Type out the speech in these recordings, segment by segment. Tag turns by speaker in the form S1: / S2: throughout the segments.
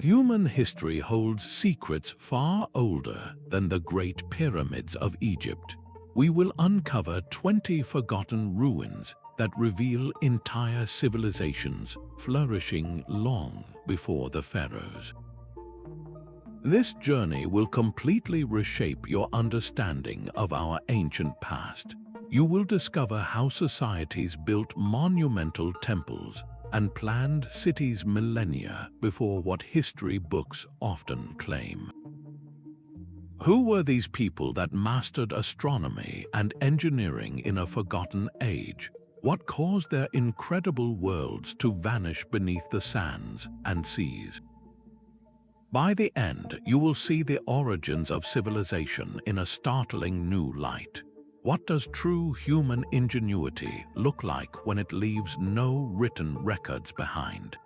S1: Human history holds secrets far older than the Great Pyramids of Egypt. We will uncover 20 forgotten ruins that reveal entire civilizations flourishing long before the pharaohs. This journey will completely reshape your understanding of our ancient past. You will discover how societies built monumental temples and planned cities millennia before what history books often claim. Who were these people that mastered astronomy and engineering in a forgotten age? What caused their incredible worlds to vanish beneath the sands and seas? By the end, you will see the origins of civilization in a startling new light. What does true human ingenuity look like when it leaves no written records behind?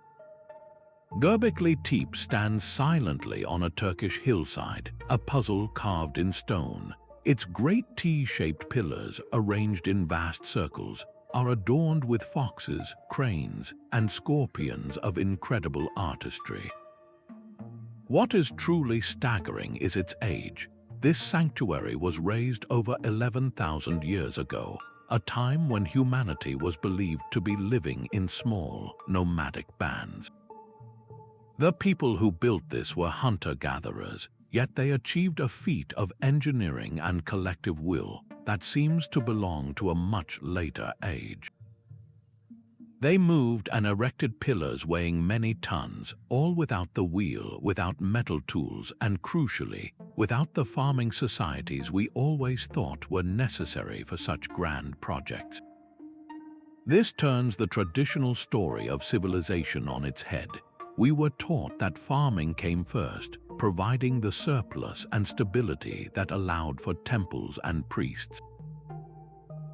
S1: Göbekli Tepe stands silently on a Turkish hillside, a puzzle carved in stone. Its great T-shaped pillars, arranged in vast circles, are adorned with foxes, cranes, and scorpions of incredible artistry. What is truly staggering is its age. This sanctuary was raised over 11,000 years ago, a time when humanity was believed to be living in small, nomadic bands. The people who built this were hunter-gatherers, yet they achieved a feat of engineering and collective will that seems to belong to a much later age. They moved and erected pillars weighing many tons, all without the wheel, without metal tools, and crucially, without the farming societies we always thought were necessary for such grand projects. This turns the traditional story of civilization on its head. We were taught that farming came first, providing the surplus and stability that allowed for temples and priests.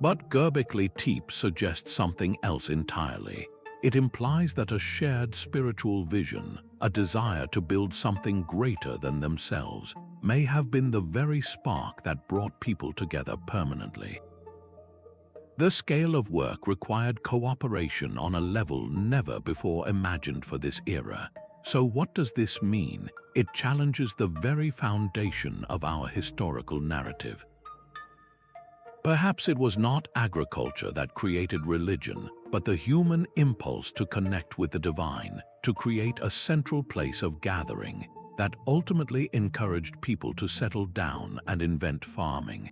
S1: But Göbekli Tepe suggests something else entirely. It implies that a shared spiritual vision, a desire to build something greater than themselves, may have been the very spark that brought people together permanently. The scale of work required cooperation on a level never before imagined for this era. So what does this mean? It challenges the very foundation of our historical narrative. Perhaps it was not agriculture that created religion, but the human impulse to connect with the divine, to create a central place of gathering that ultimately encouraged people to settle down and invent farming.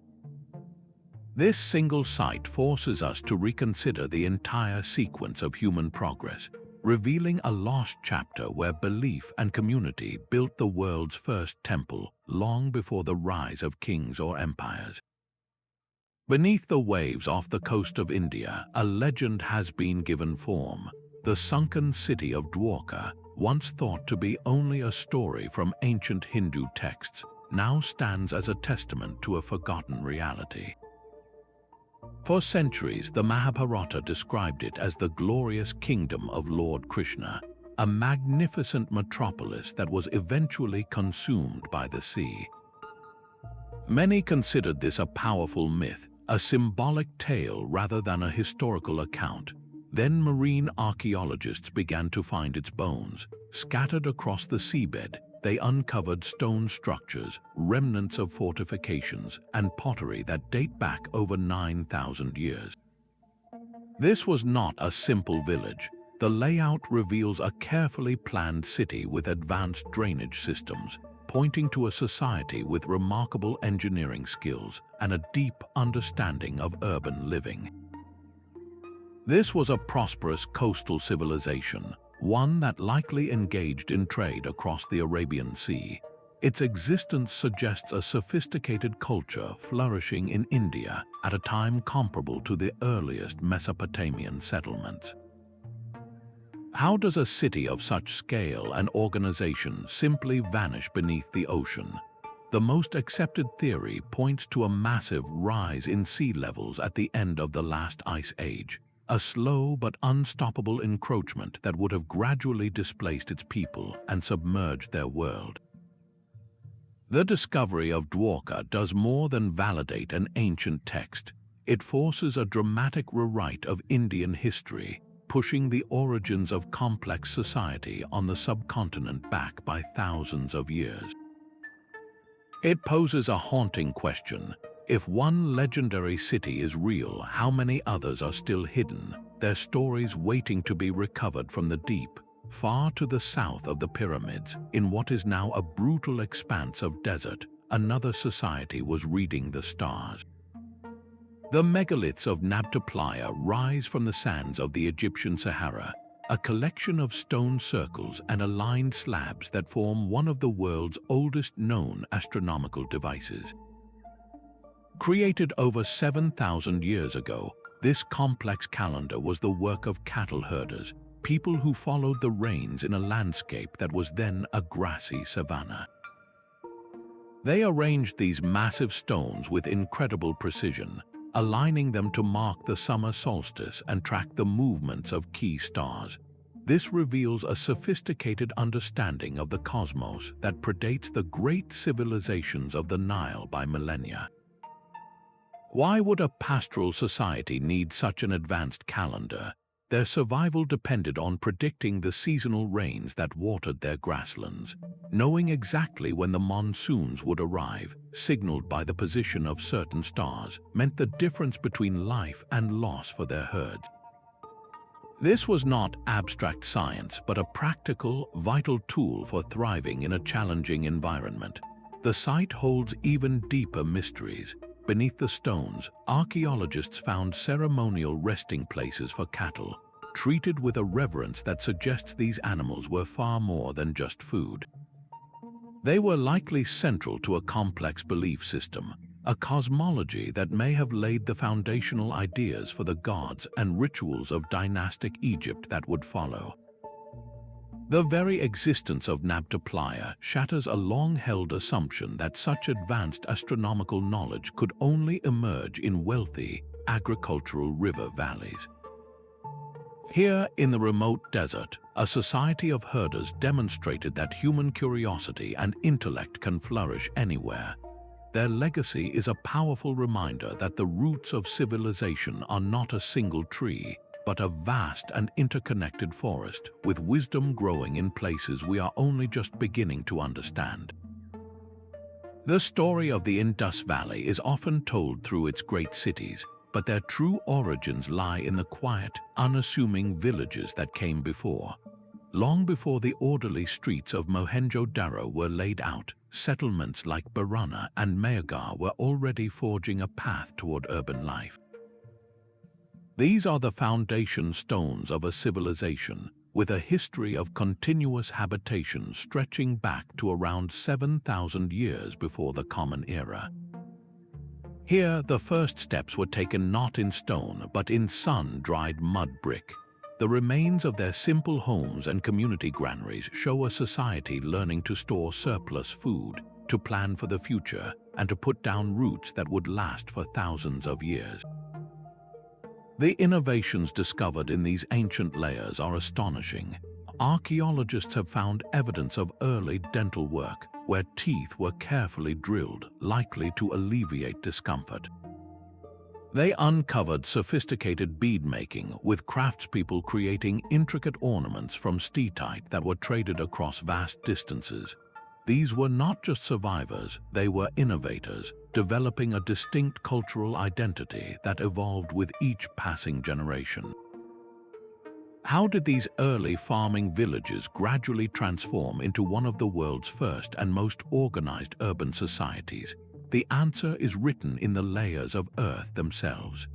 S1: This single site forces us to reconsider the entire sequence of human progress, revealing a lost chapter where belief and community built the world's first temple long before the rise of kings or empires. Beneath the waves off the coast of India, a legend has been given form. The sunken city of Dwarka, once thought to be only a story from ancient Hindu texts, now stands as a testament to a forgotten reality. For centuries, the Mahabharata described it as the glorious kingdom of Lord Krishna, a magnificent metropolis that was eventually consumed by the sea. Many considered this a powerful myth, a symbolic tale rather than a historical account. Then marine archaeologists began to find its bones. Scattered across the seabed, they uncovered stone structures, remnants of fortifications, and pottery that date back over 9,000 years. This was not a simple village. The layout reveals a carefully planned city with advanced drainage systems, pointing to a society with remarkable engineering skills and a deep understanding of urban living. This was a prosperous coastal civilization, one that likely engaged in trade across the Arabian Sea. Its existence suggests a sophisticated culture flourishing in India at a time comparable to the earliest Mesopotamian settlements. How does a city of such scale and organization simply vanish beneath the ocean? The most accepted theory points to a massive rise in sea levels at the end of the last ice age, a slow but unstoppable encroachment that would have gradually displaced its people and submerged their world. The discovery of Dwarka does more than validate an ancient text. It forces a dramatic rewrite of Indian history. pushing the origins of complex society on the subcontinent back by thousands of years. It poses a haunting question. If one legendary city is real, how many others are still hidden, their stories waiting to be recovered from the deep, far to the south of the pyramids? In what is now a brutal expanse of desert, another society was reading the stars. The megaliths of Nabta Playa rise from the sands of the Egyptian Sahara, a collection of stone circles and aligned slabs that form one of the world's oldest known astronomical devices. Created over 7,000 years ago, this complex calendar was the work of cattle herders, people who followed the rains in a landscape that was then a grassy savanna. They arranged these massive stones with incredible precision, aligning them to mark the summer solstice and track the movements of key stars. This reveals a sophisticated understanding of the cosmos that predates the great civilizations of the Nile by millennia. Why would a pastoral society need such an advanced calendar? Their survival depended on predicting the seasonal rains that watered their grasslands. Knowing exactly when the monsoons would arrive, signaled by the position of certain stars, meant the difference between life and loss for their herds. This was not abstract science, but a practical, vital tool for thriving in a challenging environment. The site holds even deeper mysteries. Beneath the stones, archaeologists found ceremonial resting places for cattle, treated with a reverence that suggests these animals were far more than just food. They were likely central to a complex belief system, a cosmology that may have laid the foundational ideas for the gods and rituals of dynastic Egypt that would follow. The very existence of Nabta Playa shatters a long-held assumption that such advanced astronomical knowledge could only emerge in wealthy, agricultural river valleys. Here, in the remote desert, a society of herders demonstrated that human curiosity and intellect can flourish anywhere. Their legacy is a powerful reminder that the roots of civilization are not a single tree, but a vast and interconnected forest, with wisdom growing in places we are only just beginning to understand. The story of the Indus Valley is often told through its great cities, but their true origins lie in the quiet, unassuming villages that came before. Long before the orderly streets of Mohenjo-Daro were laid out, settlements like Barana and Mayagar were already forging a path toward urban life. These are the foundation stones of a civilization, with a history of continuous habitation stretching back to around 7,000 years before the Common Era. Here, the first steps were taken not in stone, but in sun-dried mud brick. The remains of their simple homes and community granaries show a society learning to store surplus food, to plan for the future, and to put down roots that would last for thousands of years. The innovations discovered in these ancient layers are astonishing. Archaeologists have found evidence of early dental work, where teeth were carefully drilled, likely to alleviate discomfort. They uncovered sophisticated bead-making, with craftspeople creating intricate ornaments from steatite that were traded across vast distances. These were not just survivors, they were innovators, developing a distinct cultural identity that evolved with each passing generation. How did these early farming villages gradually transform into one of the world's first and most organized urban societies? The answer is written in the layers of earth themselves.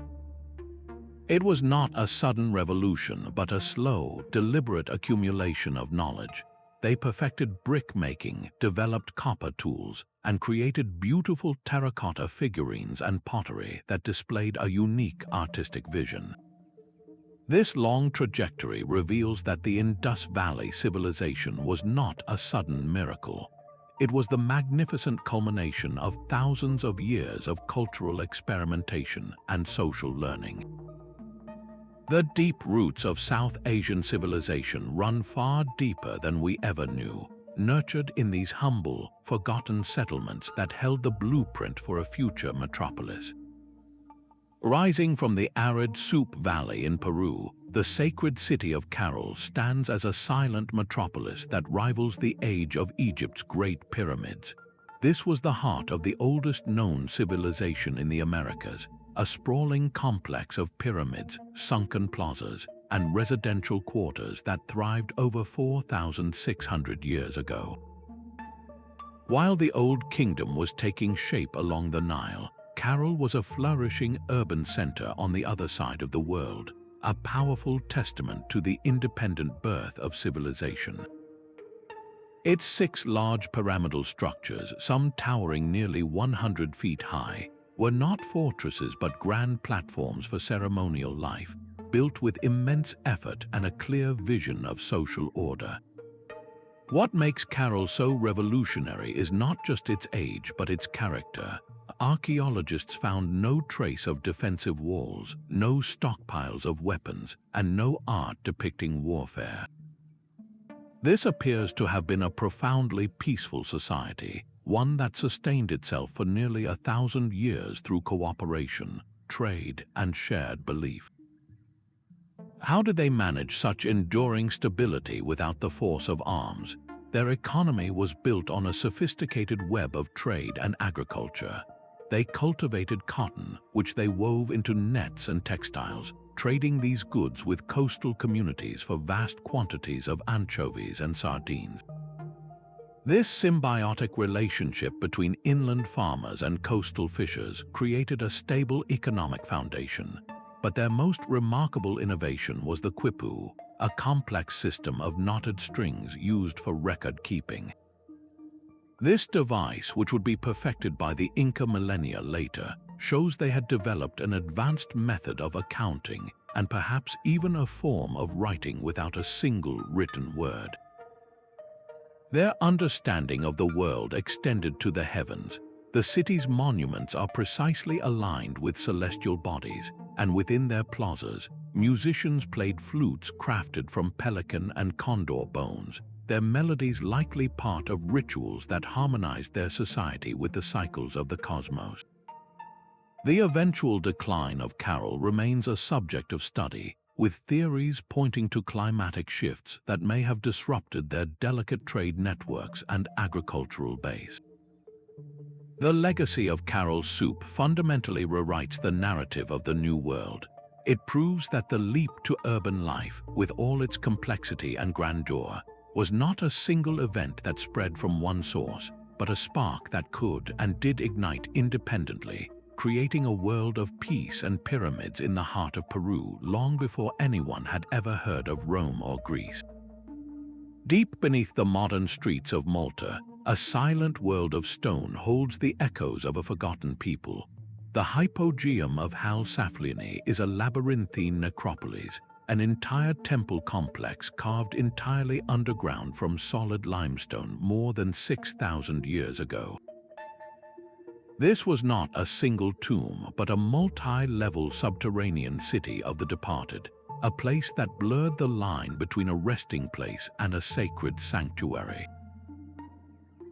S1: It was not a sudden revolution, but a slow, deliberate accumulation of knowledge. They perfected brick-making, developed copper tools, and created beautiful terracotta figurines and pottery that displayed a unique artistic vision. This long trajectory reveals that the Indus Valley civilization was not a sudden miracle. It was the magnificent culmination of thousands of years of cultural experimentation and social learning. The deep roots of South Asian civilization run far deeper than we ever knew, nurtured in these humble, forgotten settlements that held the blueprint for a future metropolis. Rising from the arid Supe Valley in Peru, the sacred city of Caral stands as a silent metropolis that rivals the age of Egypt's Great Pyramids. This was the heart of the oldest known civilization in the Americas, a sprawling complex of pyramids, sunken plazas, and residential quarters that thrived over 4,600 years ago. While the Old Kingdom was taking shape along the Nile, Caral was a flourishing urban center on the other side of the world, a powerful testament to the independent birth of civilization. Its 6 large pyramidal structures, some towering nearly 100 feet high, were not fortresses but grand platforms for ceremonial life, built with immense effort and a clear vision of social order. What makes Caral so revolutionary is not just its age but its character. Archaeologists found no trace of defensive walls, no stockpiles of weapons, and no art depicting warfare. This appears to have been a profoundly peaceful society, one that sustained itself for nearly 1,000 years through cooperation, trade, and shared belief. How did they manage such enduring stability without the force of arms? Their economy was built on a sophisticated web of trade and agriculture. They cultivated cotton, which they wove into nets and textiles, trading these goods with coastal communities for vast quantities of anchovies and sardines. This symbiotic relationship between inland farmers and coastal fishers created a stable economic foundation. But their most remarkable innovation was the quipu, a complex system of knotted strings used for record keeping. This device, which would be perfected by the Inca millennia later, shows they had developed an advanced method of accounting and perhaps even a form of writing without a single written word. Their understanding of the world extended to the heavens. The city's monuments are precisely aligned with celestial bodies, and within their plazas, musicians played flutes crafted from pelican and condor bones, their melodies likely part of rituals that harmonized their society with the cycles of the cosmos. The eventual decline of Caral remains a subject of study, with theories pointing to climatic shifts that may have disrupted their delicate trade networks and agricultural base. The legacy of Caral Soup fundamentally rewrites the narrative of the New World. It proves that the leap to urban life, with all its complexity and grandeur, was not a single event that spread from one source, but a spark that could and did ignite independently, creating a world of peace and pyramids in the heart of Peru long before anyone had ever heard of Rome or Greece. Deep beneath the modern streets of Malta, a silent world of stone holds the echoes of a forgotten people. The Hypogeum of Ħal Saflieni is a labyrinthine necropolis, an entire temple complex carved entirely underground from solid limestone more than 6,000 years ago. This was not a single tomb, but a multi-level subterranean city of the departed, a place that blurred the line between a resting place and a sacred sanctuary.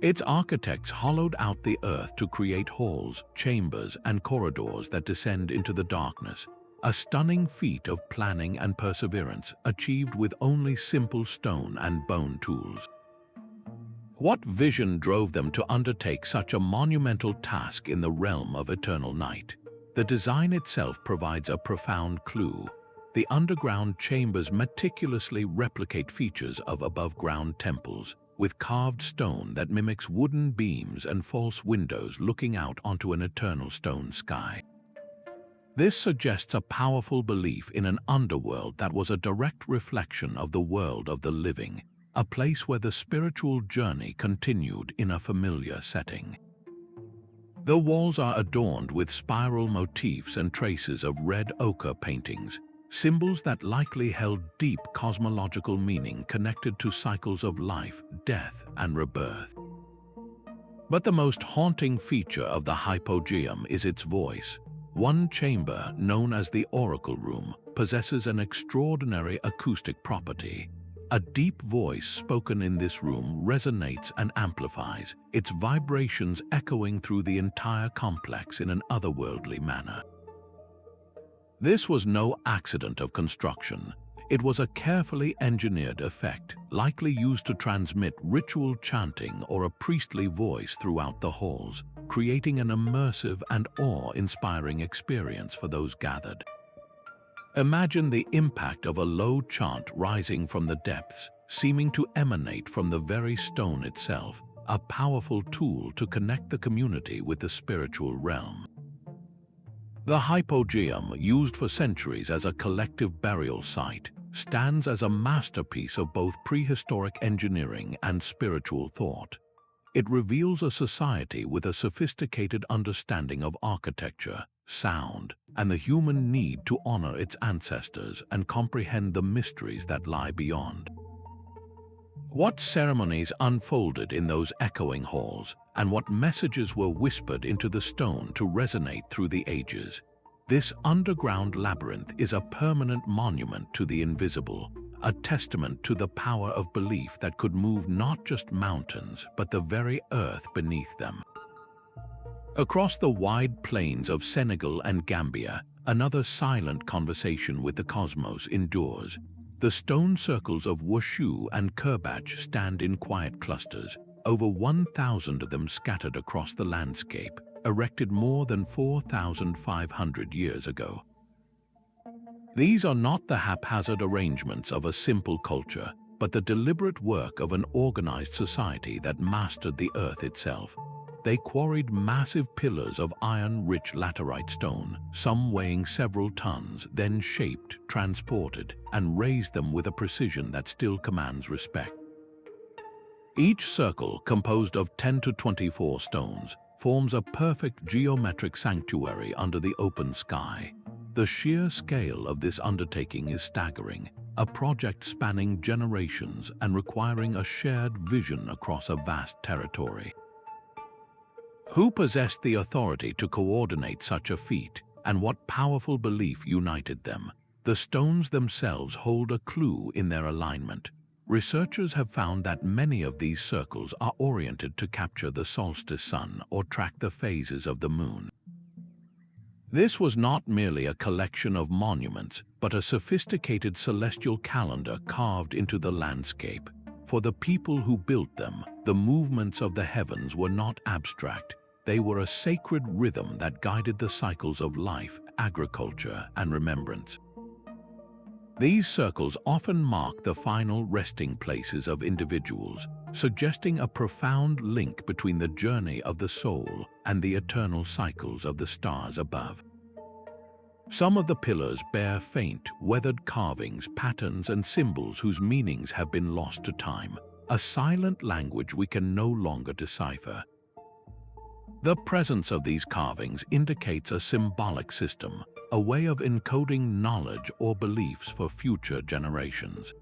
S1: Its architects hollowed out the earth to create halls, chambers, and corridors that descend into the darkness, a stunning feat of planning and perseverance achieved with only simple stone and bone tools. What vision drove them to undertake such a monumental task in the realm of eternal night? The design itself provides a profound clue. The underground chambers meticulously replicate features of above-ground temples, with carved stone that mimics wooden beams and false windows looking out onto an eternal stone sky. This suggests a powerful belief in an underworld that was a direct reflection of the world of the living, a place where the spiritual journey continued in a familiar setting. The walls are adorned with spiral motifs and traces of red ochre paintings, symbols that likely held deep cosmological meaning connected to cycles of life, death, and rebirth. But the most haunting feature of the Hypogeum is its voice. One chamber, known as the Oracle Room, possesses an extraordinary acoustic property. A deep voice spoken in this room resonates and amplifies, its vibrations echoing through the entire complex in an otherworldly manner. This was no accident of construction. It was a carefully engineered effect, likely used to transmit ritual chanting or a priestly voice throughout the halls, creating an immersive and awe-inspiring experience for those gathered. Imagine the impact of a low chant rising from the depths, seeming to emanate from the very stone itself, a powerful tool to connect the community with the spiritual realm. The Hypogeum, used for centuries as a collective burial site, stands as a masterpiece of both prehistoric engineering and spiritual thought. It reveals a society with a sophisticated understanding of architecture, sound, and the human need to honor its ancestors and comprehend the mysteries that lie beyond. What ceremonies unfolded in those echoing halls, and what messages were whispered into the stone to resonate through the ages? This underground labyrinth is a permanent monument to the invisible, a testament to the power of belief that could move not just mountains, but the very earth beneath them. Across the wide plains of Senegal and Gambia, another silent conversation with the cosmos endures. The stone circles of Wushu and Kerbach stand in quiet clusters, over 1,000 of them scattered across the landscape, erected more than 4,500 years ago. These are not the haphazard arrangements of a simple culture, but the deliberate work of an organized society that mastered the earth itself. They quarried massive pillars of iron-rich laterite stone, some weighing several tons, then shaped, transported, and raised them with a precision that still commands respect. Each circle, composed of 10 to 24 stones, forms a perfect geometric sanctuary under the open sky. The sheer scale of this undertaking is staggering, a project spanning generations and requiring a shared vision across a vast territory. Who possessed the authority to coordinate such a feat, and what powerful belief united them? The stones themselves hold a clue in their alignment. Researchers have found that many of these circles are oriented to capture the solstice sun or track the phases of the moon. This was not merely a collection of monuments, but a sophisticated celestial calendar carved into the landscape. For the people who built them, the movements of the heavens were not abstract. They were a sacred rhythm that guided the cycles of life, agriculture, and remembrance. These circles often mark the final resting places of individuals, suggesting a profound link between the journey of the soul and the eternal cycles of the stars above. Some of the pillars bear faint, weathered carvings, patterns, and symbols whose meanings have been lost to time, a silent language we can no longer decipher. The presence of these carvings indicates a symbolic system, a way of encoding knowledge or beliefs for future generations.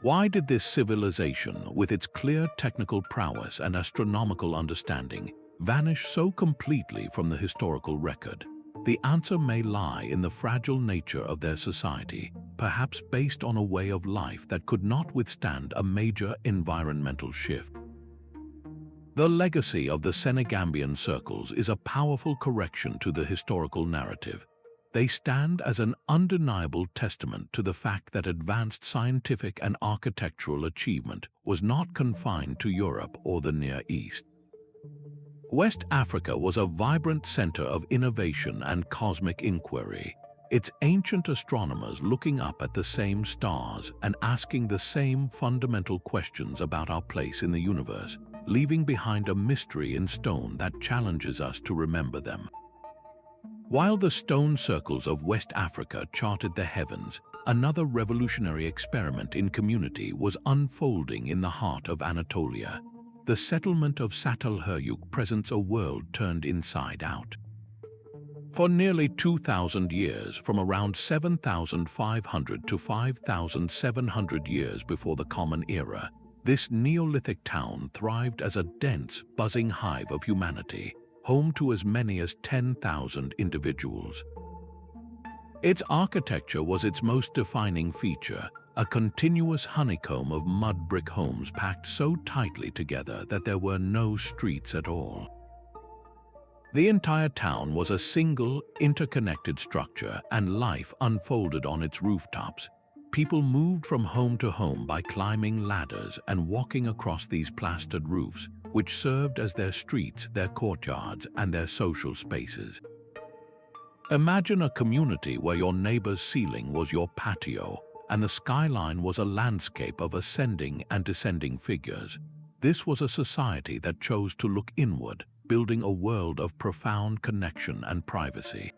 S1: Why did this civilization, with its clear technical prowess and astronomical understanding, vanish so completely from the historical record? The answer may lie in the fragile nature of their society, perhaps based on a way of life that could not withstand a major environmental shift. The legacy of the Senegambian circles is a powerful correction to the historical narrative. They stand as an undeniable testament to the fact that advanced scientific and architectural achievement was not confined to Europe or the Near East. West Africa was a vibrant center of innovation and cosmic inquiry, its ancient astronomers looking up at the same stars and asking the same fundamental questions about our place in the universe, leaving behind a mystery in stone that challenges us to remember them. While the stone circles of West Africa charted the heavens, another revolutionary experiment in community was unfolding in the heart of Anatolia. The settlement of Çatalhöyük presents a world turned inside out. For nearly 2,000 years, from around 7,500 to 5,700 years before the Common Era, this Neolithic town thrived as a dense, buzzing hive of humanity, home to as many as 10,000 individuals. Its architecture was its most defining feature, a continuous honeycomb of mud brick homes packed so tightly together that there were no streets at all. The entire town was a single, interconnected structure, and life unfolded on its rooftops. People moved from home to home by climbing ladders and walking across these plastered roofs, which served as their streets, their courtyards, and their social spaces. Imagine a community where your neighbor's ceiling was your patio, and the skyline was a landscape of ascending and descending figures. This was a society that chose to look inward, building a world of profound connection and privacy.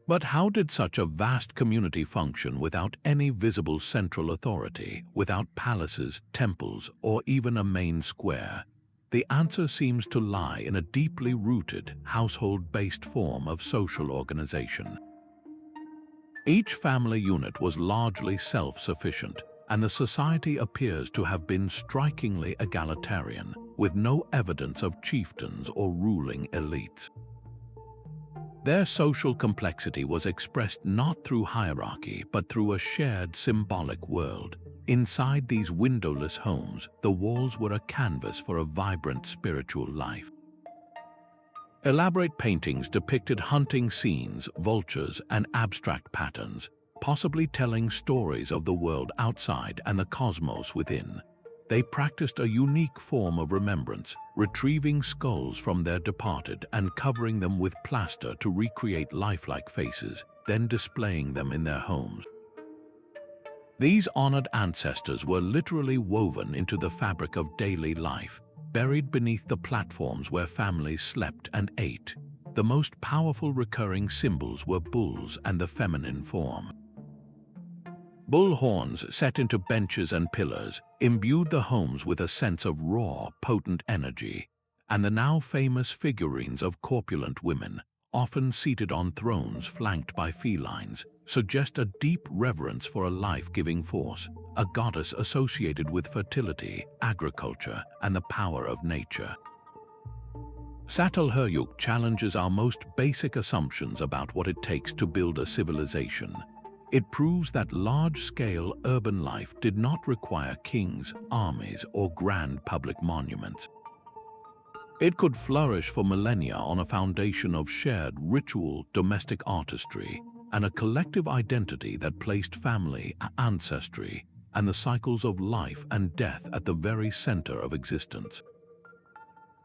S1: But how did such a vast community function without any visible central authority, without palaces, temples, or even a main square? The answer seems to lie in a deeply rooted, household-based form of social organization. Each family unit was largely self-sufficient, and the society appears to have been strikingly egalitarian, with no evidence of chieftains or ruling elites. Their social complexity was expressed not through hierarchy, but through a shared symbolic world. Inside these windowless homes, the walls were a canvas for a vibrant spiritual life. Elaborate paintings depicted hunting scenes, vultures, and abstract patterns, possibly telling stories of the world outside and the cosmos within. They practiced a unique form of remembrance, retrieving skulls from their departed and covering them with plaster to recreate lifelike faces, then displaying them in their homes. These honored ancestors were literally woven into the fabric of daily life, buried beneath the platforms where families slept and ate. The most powerful recurring symbols were bulls and the feminine form. Bull horns set into benches and pillars imbued the homes with a sense of raw, potent energy, and the now famous figurines of corpulent women, often seated on thrones flanked by felines, suggest a deep reverence for a life-giving force, a goddess associated with fertility, agriculture, and the power of nature. Çatalhöyük challenges our most basic assumptions about what it takes to build a civilization. It proves that large-scale urban life did not require kings, armies, or grand public monuments. It could flourish for millennia on a foundation of shared ritual, domestic artistry, and a collective identity that placed family, ancestry, and the cycles of life and death at the very center of existence.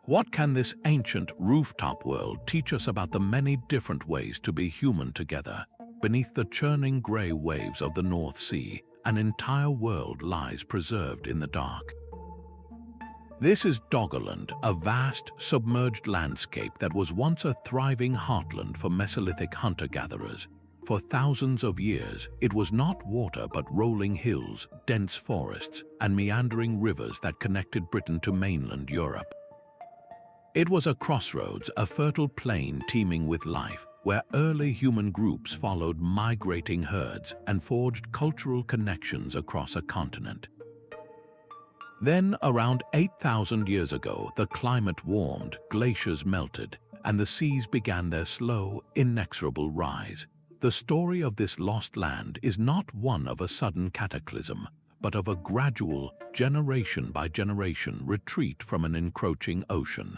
S1: What can this ancient rooftop world teach us about the many different ways to be human together? Beneath the churning gray waves of the North Sea, an entire world lies preserved in the dark. This is Doggerland, a vast, submerged landscape that was once a thriving heartland for Mesolithic hunter-gatherers. For thousands of years, it was not water but rolling hills, dense forests, and meandering rivers that connected Britain to mainland Europe. It was a crossroads, a fertile plain teeming with life, where early human groups followed migrating herds and forged cultural connections across a continent. Then, around 8,000 years ago, the climate warmed, glaciers melted, and the seas began their slow, inexorable rise. The story of this lost land is not one of a sudden cataclysm, but of a gradual, generation-by-generation retreat from an encroaching ocean.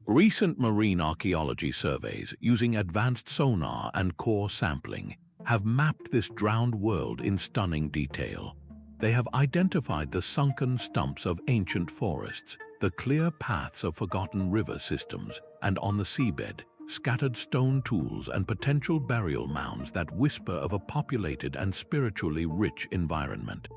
S1: Recent marine archaeology surveys, using advanced sonar and core sampling, have mapped this drowned world in stunning detail. They have identified the sunken stumps of ancient forests, the clear paths of forgotten river systems, and on the seabed, scattered stone tools and potential burial mounds that whisper of a populated and spiritually rich environment.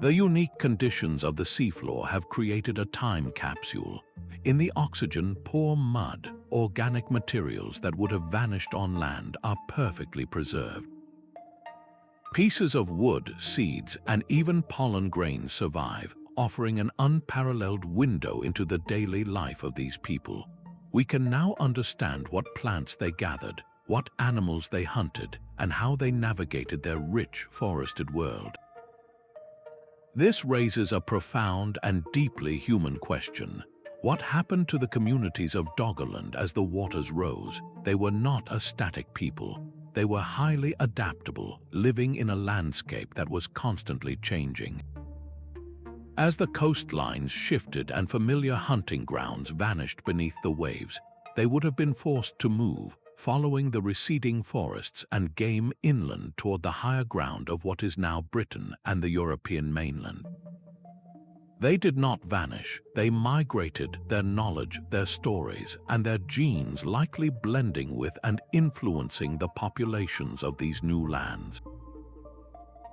S1: The unique conditions of the seafloor have created a time capsule. In the oxygen-poor mud, organic materials that would have vanished on land are perfectly preserved. Pieces of wood, seeds, and even pollen grains survive, offering an unparalleled window into the daily life of these people. We can now understand what plants they gathered, what animals they hunted, and how they navigated their rich, forested world. This raises a profound and deeply human question. What happened to the communities of Doggerland as the waters rose? They were not a static people. They were highly adaptable, living in a landscape that was constantly changing. As the coastlines shifted and familiar hunting grounds vanished beneath the waves, they would have been forced to move, following the receding forests and game inland toward the higher ground of what is now Britain and the European mainland. They did not vanish, they migrated, their knowledge, their stories, and their genes likely blending with and influencing the populations of these new lands.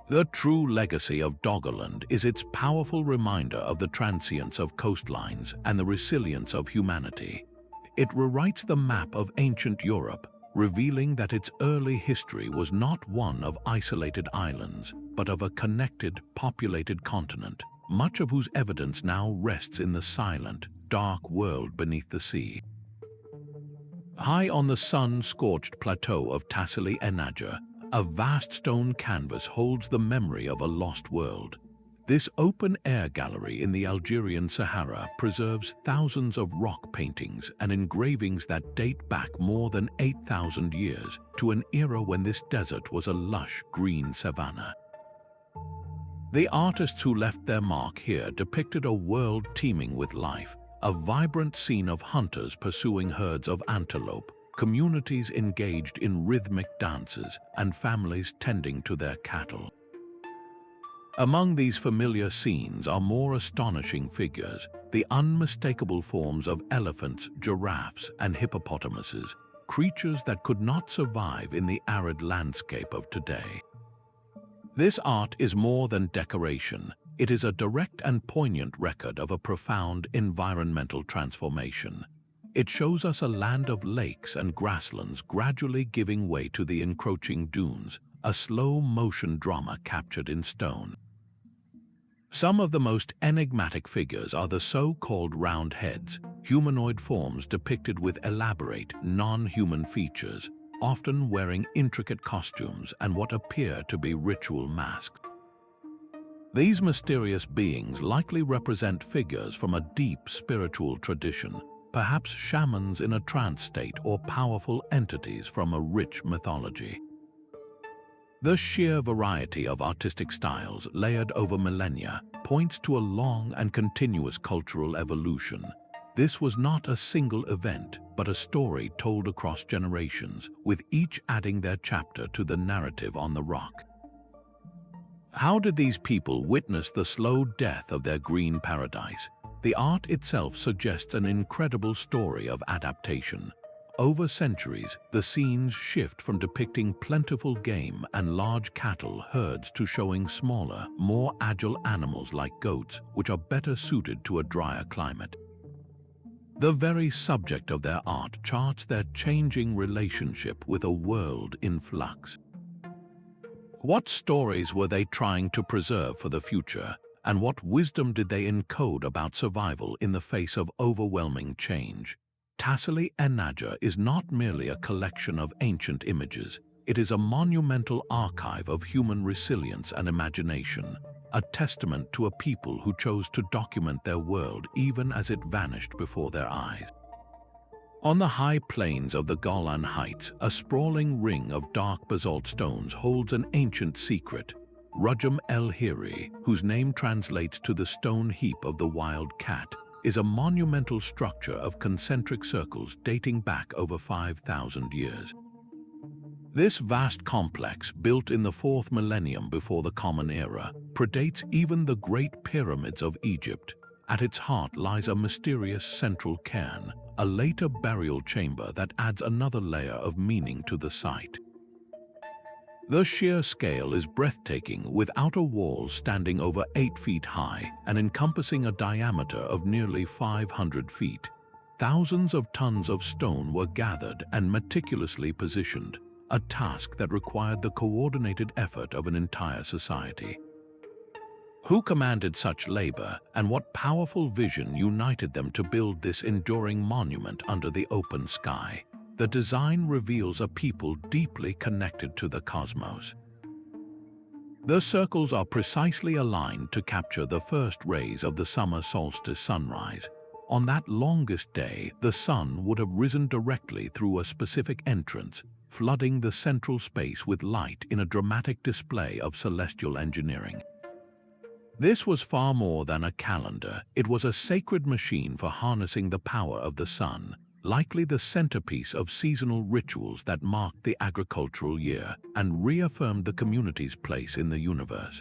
S1: The true legacy of Doggerland is its powerful reminder of the transience of coastlines and the resilience of humanity. It rewrites the map of ancient Europe, revealing that its early history was not one of isolated islands, but of a connected, populated continent, much of whose evidence now rests in the silent, dark world beneath the sea. High on the sun-scorched plateau of Tassili, a vast stone canvas holds the memory of a lost world. This open-air gallery in the Algerian Sahara preserves thousands of rock paintings and engravings that date back more than 8,000 years to an era when this desert was a lush green savanna. The artists who left their mark here depicted a world teeming with life, a vibrant scene of hunters pursuing herds of antelope, communities engaged in rhythmic dances, and families tending to their cattle. Among these familiar scenes are more astonishing figures, the unmistakable forms of elephants, giraffes, and hippopotamuses, creatures that could not survive in the arid landscape of today. This art is more than decoration. It is a direct and poignant record of a profound environmental transformation. It shows us a land of lakes and grasslands gradually giving way to the encroaching dunes, a slow-motion drama captured in stone. Some of the most enigmatic figures are the so-called round heads, humanoid forms depicted with elaborate, non-human features, often wearing intricate costumes and what appear to be ritual masks. These mysterious beings likely represent figures from a deep spiritual tradition, perhaps shamans in a trance state or powerful entities from a rich mythology. The sheer variety of artistic styles layered over millennia points to a long and continuous cultural evolution. This was not a single event, but a story told across generations, with each adding their chapter to the narrative on the rock. How did these people witness the slow death of their green paradise? The art itself suggests an incredible story of adaptation. Over centuries, the scenes shift from depicting plentiful game and large cattle herds to showing smaller, more agile animals like goats, which are better suited to a drier climate. The very subject of their art charts their changing relationship with a world in flux. What stories were they trying to preserve for the future, and what wisdom did they encode about survival in the face of overwhelming change? Tassili is not merely a collection of ancient images, it is a monumental archive of human resilience and imagination, a testament to a people who chose to document their world even as it vanished before their eyes. On the high plains of the Golan Heights, a sprawling ring of dark basalt stones holds an ancient secret, Rujm el-Hiri, whose name translates to the stone heap of the wild cat, is a monumental structure of concentric circles dating back over 5,000 years. This vast complex, built in the 4th millennium before the Common Era, predates even the Great Pyramids of Egypt. At its heart lies a mysterious central cairn, a later burial chamber that adds another layer of meaning to the site. The sheer scale is breathtaking, with outer walls standing over 8 feet high and encompassing a diameter of nearly 500 feet. Thousands of tons of stone were gathered and meticulously positioned, a task that required the coordinated effort of an entire society. Who commanded such labor, and what powerful vision united them to build this enduring monument under the open sky? The design reveals a people deeply connected to the cosmos. The circles are precisely aligned to capture the first rays of the summer solstice sunrise. On that longest day, the sun would have risen directly through a specific entrance, flooding the central space with light in a dramatic display of celestial engineering. This was far more than a calendar. It was a sacred machine for harnessing the power of the sun, likely the centerpiece of seasonal rituals that marked the agricultural year and reaffirmed the community's place in the universe.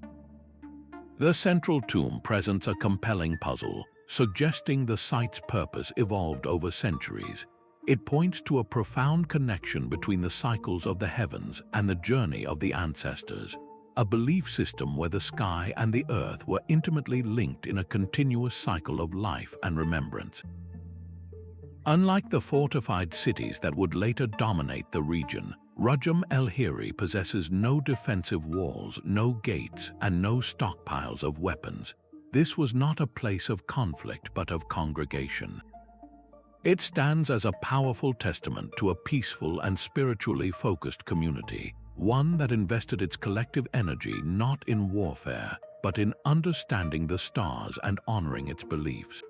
S1: The central tomb presents a compelling puzzle, suggesting the site's purpose evolved over centuries. It points to a profound connection between the cycles of the heavens and the journey of the ancestors, a belief system where the sky and the earth were intimately linked in a continuous cycle of life and remembrance. Unlike the fortified cities that would later dominate the region, Rujm el-Hiri possesses no defensive walls, no gates, and no stockpiles of weapons. This was not a place of conflict but of congregation. It stands as a powerful testament to a peaceful and spiritually focused community, one that invested its collective energy not in warfare, but in understanding the stars and honoring its beliefs.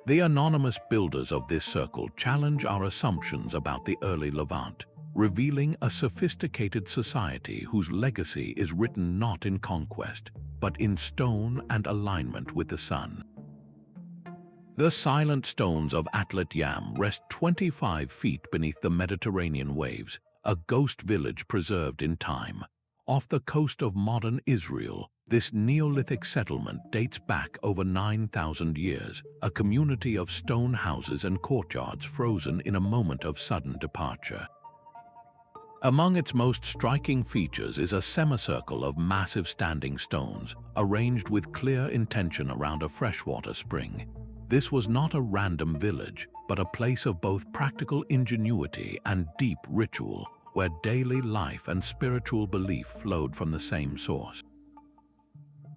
S1: The anonymous builders of this circle challenge our assumptions about the early Levant, revealing a sophisticated society whose legacy is written not in conquest, but in stone and alignment with the sun. The silent stones of Atlit rest 25 feet beneath the Mediterranean waves, a ghost village preserved in time. Off the coast of modern Israel, this Neolithic settlement dates back over 9,000 years, a community of stone houses and courtyards frozen in a moment of sudden departure. Among its most striking features is a semicircle of massive standing stones, arranged with clear intention around a freshwater spring. This was not a random village, but a place of both practical ingenuity and deep ritual, where daily life and spiritual belief flowed from the same source.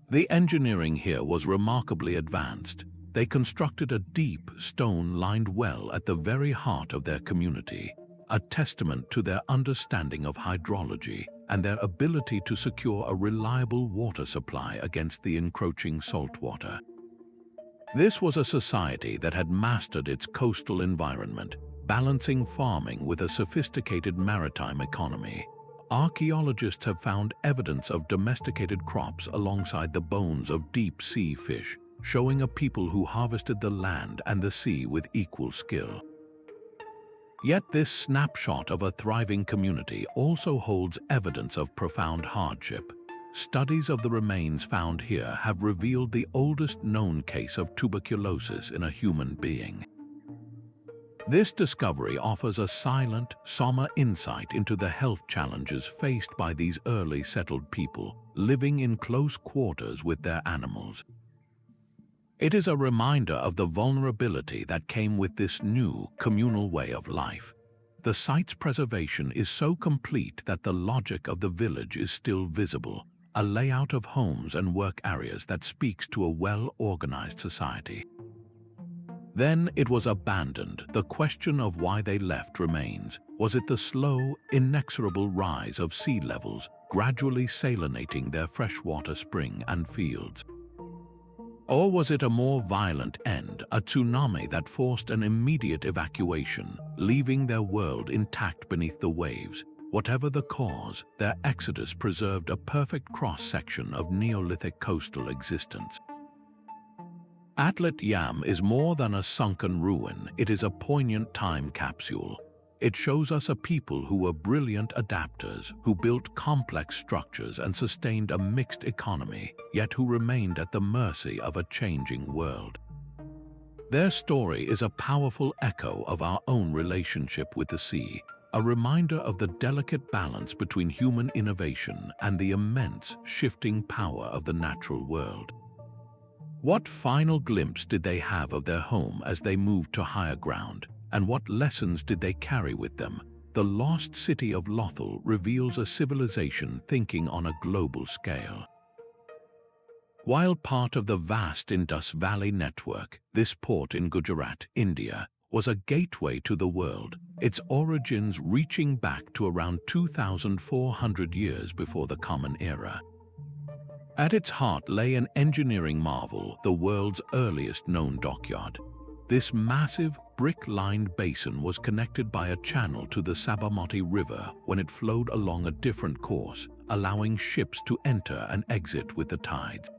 S1: The engineering here was remarkably advanced. They constructed a deep, stone-lined well at the very heart of their community, a testament to their understanding of hydrology and their ability to secure a reliable water supply against the encroaching saltwater. This was a society that had mastered its coastal environment, balancing farming with a sophisticated maritime economy. Archaeologists have found evidence of domesticated crops alongside the bones of deep-sea fish, showing a people who harvested the land and the sea with equal skill. Yet this snapshot of a thriving community also holds evidence of profound hardship. Studies of the remains found here have revealed the oldest known case of tuberculosis in a human being. This discovery offers a silent, somber insight into the health challenges faced by these early settled people, living in close quarters with their animals. It is a reminder of the vulnerability that came with this new, communal way of life. The site's preservation is so complete that the logic of the village is still visible, a layout of homes and work areas that speaks to a well-organized society. Then it was abandoned. The question of why they left remains. Was it the slow, inexorable rise of sea levels, gradually salinating their freshwater spring and fields? Or was it a more violent end, a tsunami that forced an immediate evacuation, leaving their world intact beneath the waves? Whatever the cause, their exodus preserved a perfect cross-section of Neolithic coastal existence. Atlit is more than a sunken ruin. It is a poignant time capsule. It shows us a people who were brilliant adapters, who built complex structures and sustained a mixed economy, yet who remained at the mercy of a changing world. Their story is a powerful echo of our own relationship with the sea, a reminder of the delicate balance between human innovation and the immense, shifting power of the natural world. What final glimpse did they have of their home as they moved to higher ground, and what lessons did they carry with them? The lost city of Lothal reveals a civilization thinking on a global scale. While part of the vast Indus Valley network, this port in Gujarat, India, was a gateway to the world, its origins reaching back to around 2,400 years before the Common Era. At its heart lay an engineering marvel, the world's earliest known dockyard. This massive, brick-lined basin was connected by a channel to the Sabarmati River when it flowed along a different course, allowing ships to enter and exit with the tides.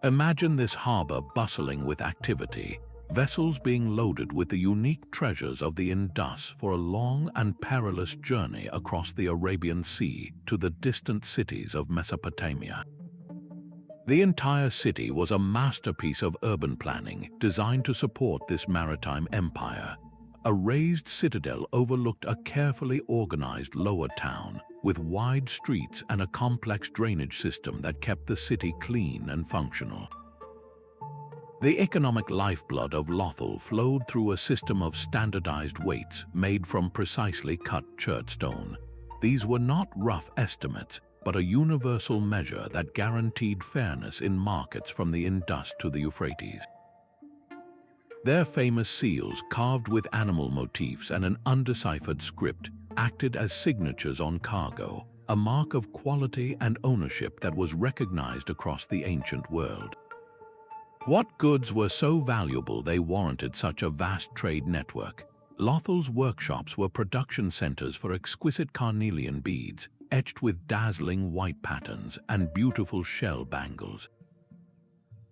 S1: Imagine this harbor bustling with activity, vessels being loaded with the unique treasures of the Indus for a long and perilous journey across the Arabian Sea to the distant cities of Mesopotamia. The entire city was a masterpiece of urban planning designed to support this maritime empire. A raised citadel overlooked a carefully organized lower town with wide streets and a complex drainage system that kept the city clean and functional. The economic lifeblood of Lothal flowed through a system of standardized weights made from precisely cut chert stone. These were not rough estimates, but a universal measure that guaranteed fairness in markets from the Indus to the Euphrates. Their famous seals, carved with animal motifs and an undeciphered script, acted as signatures on cargo, a mark of quality and ownership that was recognized across the ancient world. What goods were so valuable they warranted such a vast trade network? Lothal's workshops were production centers for exquisite carnelian beads, etched with dazzling white patterns and beautiful shell bangles.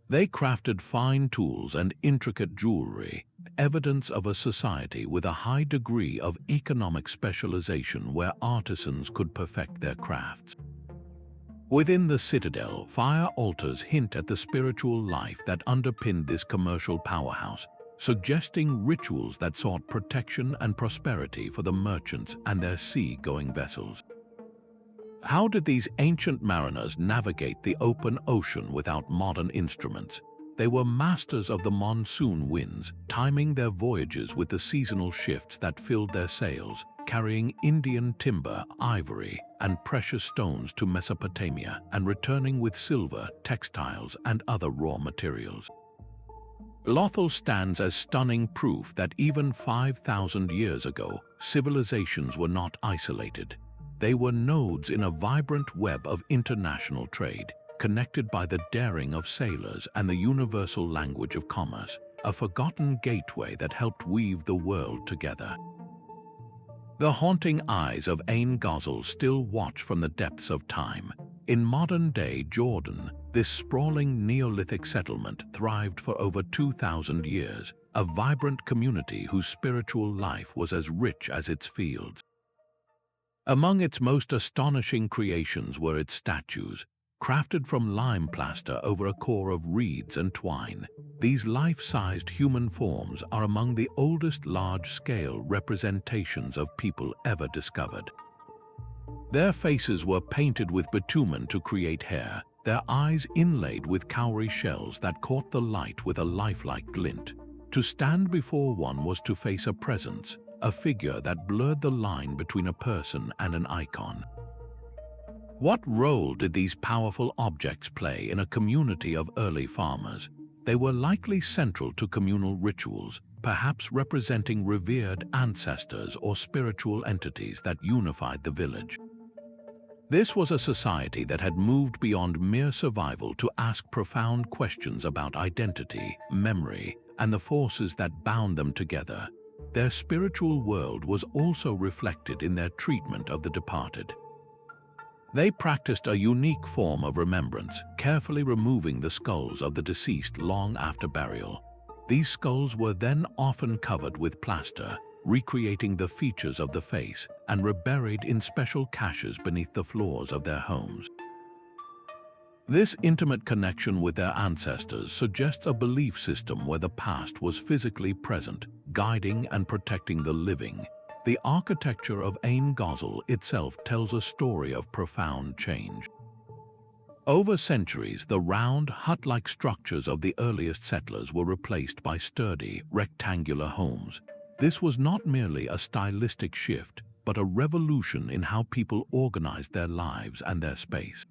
S1: They crafted fine tools and intricate jewelry, evidence of a society with a high degree of economic specialization where artisans could perfect their crafts. Within the citadel, fire altars hint at the spiritual life that underpinned this commercial powerhouse, suggesting rituals that sought protection and prosperity for the merchants and their sea-going vessels. How did these ancient mariners navigate the open ocean without modern instruments? They were masters of the monsoon winds, timing their voyages with the seasonal shifts that filled their sails, carrying Indian timber, ivory, and precious stones to Mesopotamia and returning with silver, textiles, and other raw materials. Lothal stands as stunning proof that even 5,000 years ago, civilizations were not isolated. They were nodes in a vibrant web of international trade, connected by the daring of sailors and the universal language of commerce, a forgotten gateway that helped weave the world together. The haunting eyes of Ghazal still watch from the depths of time. In modern-day Jordan, this sprawling Neolithic settlement thrived for over 2,000 years, a vibrant community whose spiritual life was as rich as its fields. Among its most astonishing creations were its statues, crafted from lime plaster over a core of reeds and twine. These life-sized human forms are among the oldest large-scale representations of people ever discovered. Their faces were painted with bitumen to create hair, their eyes inlaid with cowrie shells that caught the light with a lifelike glint. To stand before one was to face a presence, a figure that blurred the line between a person and an icon. What role did these powerful objects play in a community of early farmers? They were likely central to communal rituals, perhaps representing revered ancestors or spiritual entities that unified the village. This was a society that had moved beyond mere survival to ask profound questions about identity, memory, and the forces that bound them together. Their spiritual world was also reflected in their treatment of the departed. They practiced a unique form of remembrance, carefully removing the skulls of the deceased long after burial. These skulls were then often covered with plaster, recreating the features of the face, and reburied in special caches beneath the floors of their homes. This intimate connection with their ancestors suggests a belief system where the past was physically present, guiding and protecting the living. The architecture of Ghazal itself tells a story of profound change. Over centuries, the round, hut-like structures of the earliest settlers were replaced by sturdy, rectangular homes. This was not merely a stylistic shift, but a revolution in how people organized their lives and their space.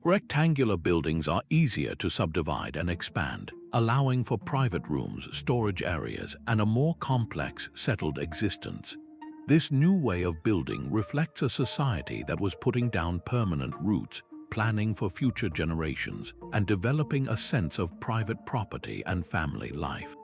S1: Rectangular buildings are easier to subdivide and expand, allowing for private rooms, storage areas, and a more complex, settled existence. This new way of building reflects a society that was putting down permanent roots, planning for future generations, and developing a sense of private property and family life.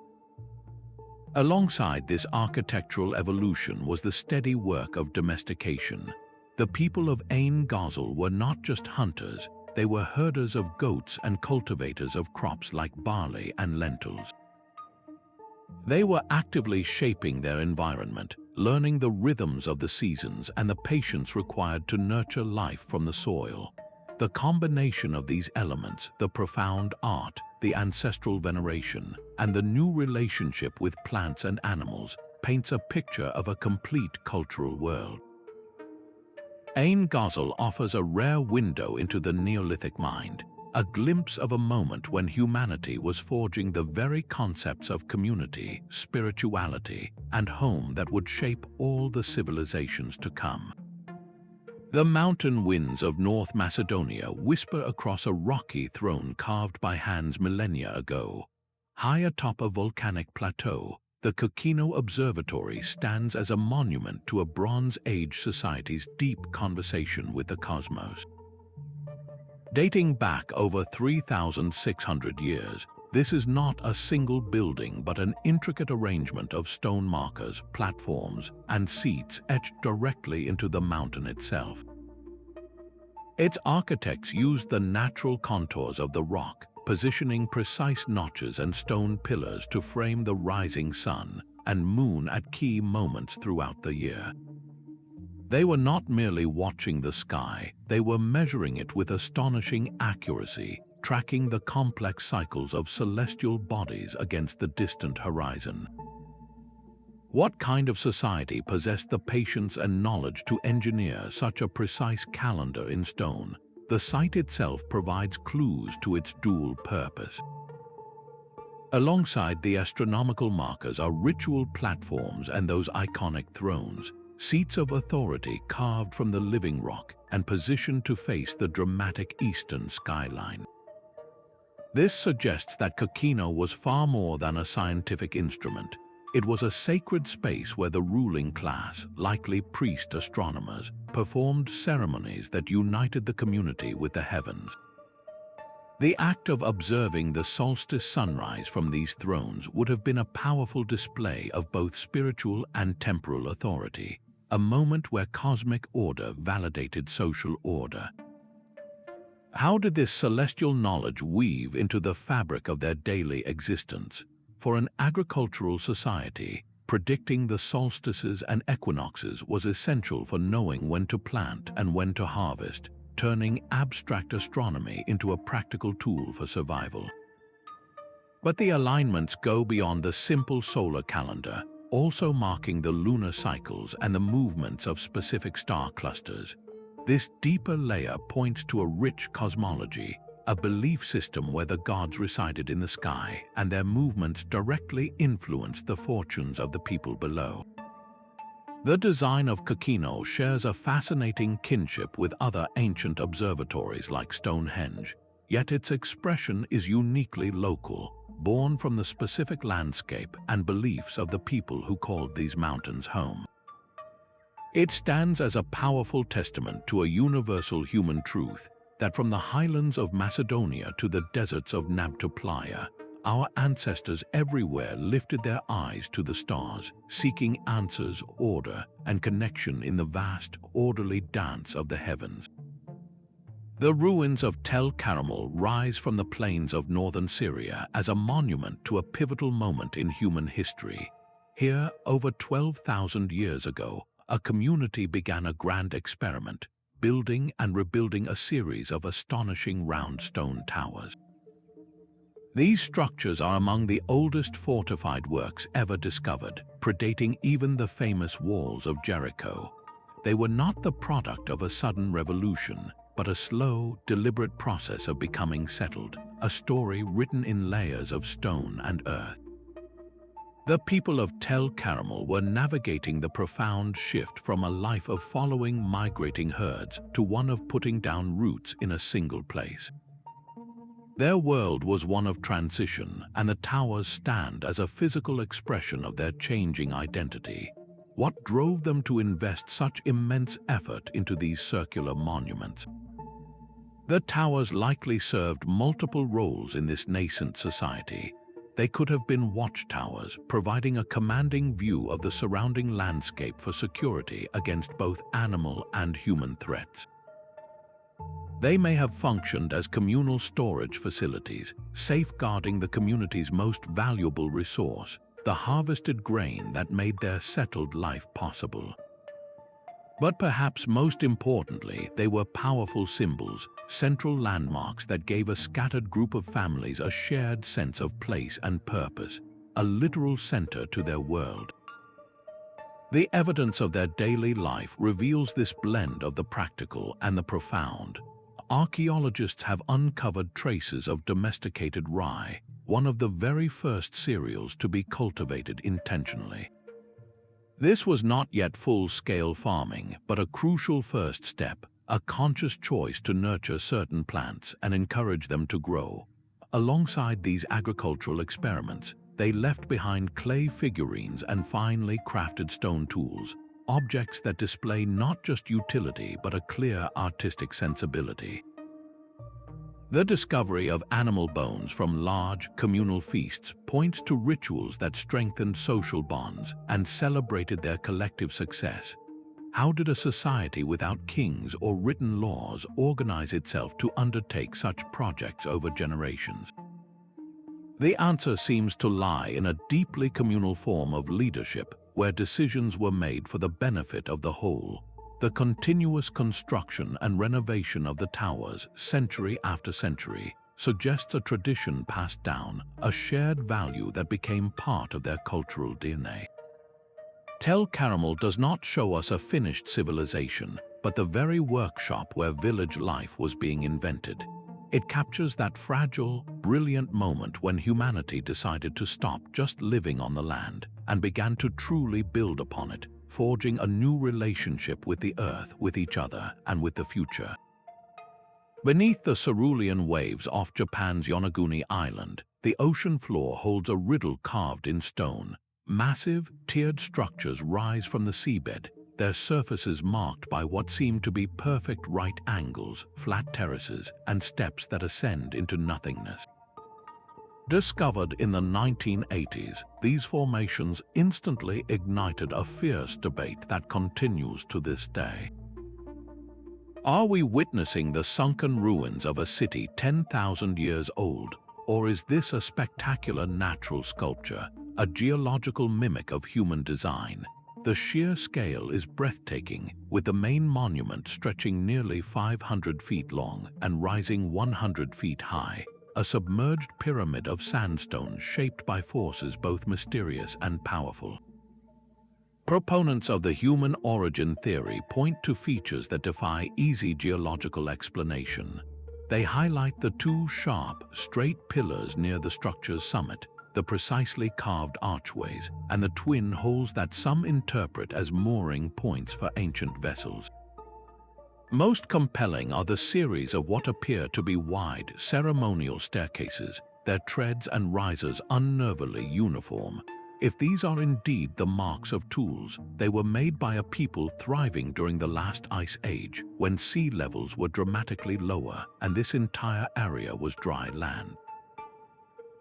S1: Alongside this architectural evolution was the steady work of domestication. The people of Ghazal were not just hunters, they were herders of goats and cultivators of crops like barley and lentils. They were actively shaping their environment, learning the rhythms of the seasons and the patience required to nurture life from the soil. The combination of these elements, the profound art, the ancestral veneration, and the new relationship with plants and animals, paints a picture of a complete cultural world. Ghazal offers a rare window into the Neolithic mind, a glimpse of a moment when humanity was forging the very concepts of community, spirituality, and home that would shape all the civilizations to come. The mountain winds of North Macedonia whisper across a rocky throne carved by hands millennia ago. High atop a volcanic plateau, the Kokino Observatory stands as a monument to a Bronze Age society's deep conversation with the cosmos. Dating back over 3,600 years, this is not a single building but an intricate arrangement of stone markers, platforms, and seats etched directly into the mountain itself. Its architects used the natural contours of the rock, positioning precise notches and stone pillars to frame the rising sun and moon at key moments throughout the year. They were not merely watching the sky, they were measuring it with astonishing accuracy, tracking the complex cycles of celestial bodies against the distant horizon. What kind of society possessed the patience and knowledge to engineer such a precise calendar in stone? The site itself provides clues to its dual purpose. Alongside the astronomical markers are ritual platforms and those iconic thrones, seats of authority carved from the living rock and positioned to face the dramatic eastern skyline. This suggests that Kokino was far more than a scientific instrument. It was a sacred space where the ruling class, likely priest astronomers, performed ceremonies that united the community with the heavens. The act of observing the solstice sunrise from these thrones would have been a powerful display of both spiritual and temporal authority, a moment where cosmic order validated social order. How did this celestial knowledge weave into the fabric of their daily existence? For an agricultural society, predicting the solstices and equinoxes was essential for knowing when to plant and when to harvest, turning abstract astronomy into a practical tool for survival. But the alignments go beyond the simple solar calendar, also marking the lunar cycles and the movements of specific star clusters. This deeper layer points to a rich cosmology, a belief system where the gods resided in the sky and their movements directly influenced the fortunes of the people below. The design of Kokino shares a fascinating kinship with other ancient observatories like Stonehenge, yet its expression is uniquely local, born from the specific landscape and beliefs of the people who called these mountains home. It stands as a powerful testament to a universal human truth that from the highlands of Macedonia to the deserts of Nabta Playa, our ancestors everywhere lifted their eyes to the stars, seeking answers, order, and connection in the vast, orderly dance of the heavens. The ruins of Tel Karamal rise from the plains of northern Syria as a monument to a pivotal moment in human history. Here, over 12,000 years ago, a community began a grand experiment, building and rebuilding a series of astonishing round stone towers. These structures are among the oldest fortified works ever discovered, predating even the famous walls of Jericho. They were not the product of a sudden revolution, but a slow, deliberate process of becoming settled, a story written in layers of stone and earth. The people of Tel Karamal were navigating the profound shift from a life of following migrating herds to one of putting down roots in a single place. Their world was one of transition, and the towers stand as a physical expression of their changing identity. What drove them to invest such immense effort into these circular monuments? The towers likely served multiple roles in this nascent society. They could have been watchtowers, providing a commanding view of the surrounding landscape for security against both animal and human threats. They may have functioned as communal storage facilities, safeguarding the community's most valuable resource, the harvested grain that made their settled life possible. But perhaps most importantly, they were powerful symbols, central landmarks that gave a scattered group of families a shared sense of place and purpose, a literal center to their world. The evidence of their daily life reveals this blend of the practical and the profound. Archaeologists have uncovered traces of domesticated rye, one of the very first cereals to be cultivated intentionally. This was not yet full-scale farming, but a crucial first step, a conscious choice to nurture certain plants and encourage them to grow. Alongside these agricultural experiments, they left behind clay figurines and finely crafted stone tools, objects that display not just utility but a clear artistic sensibility. The discovery of animal bones from large communal feasts points to rituals that strengthened social bonds and celebrated their collective success. How did a society without kings or written laws organize itself to undertake such projects over generations? The answer seems to lie in a deeply communal form of leadership where decisions were made for the benefit of the whole. The continuous construction and renovation of the towers, century after century, suggests a tradition passed down, a shared value that became part of their cultural DNA. Tel Karamal does not show us a finished civilization, but the very workshop where village life was being invented. It captures that fragile, brilliant moment when humanity decided to stop just living on the land and began to truly build upon it, forging a new relationship with the earth, with each other, and with the future. Beneath the cerulean waves off Japan's Yonaguni Island, the ocean floor holds a riddle carved in stone. Massive, tiered structures rise from the seabed, their surfaces marked by what seem to be perfect right angles, flat terraces, and steps that ascend into nothingness. Discovered in the 1980s, these formations instantly ignited a fierce debate that continues to this day. Are we witnessing the sunken ruins of a city 10,000 years old, or is this a spectacular natural sculpture, a geological mimic of human design? The sheer scale is breathtaking, with the main monument stretching nearly 500 feet long and rising 100 feet high, a submerged pyramid of sandstone shaped by forces both mysterious and powerful. Proponents of the human origin theory point to features that defy easy geological explanation. They highlight the two sharp, straight pillars near the structure's summit, the precisely carved archways, and the twin holes that some interpret as mooring points for ancient vessels. Most compelling are the series of what appear to be wide, ceremonial staircases, their treads and risers unnervingly uniform. If these are indeed the marks of tools, they were made by a people thriving during the last ice age, when sea levels were dramatically lower and this entire area was dry land.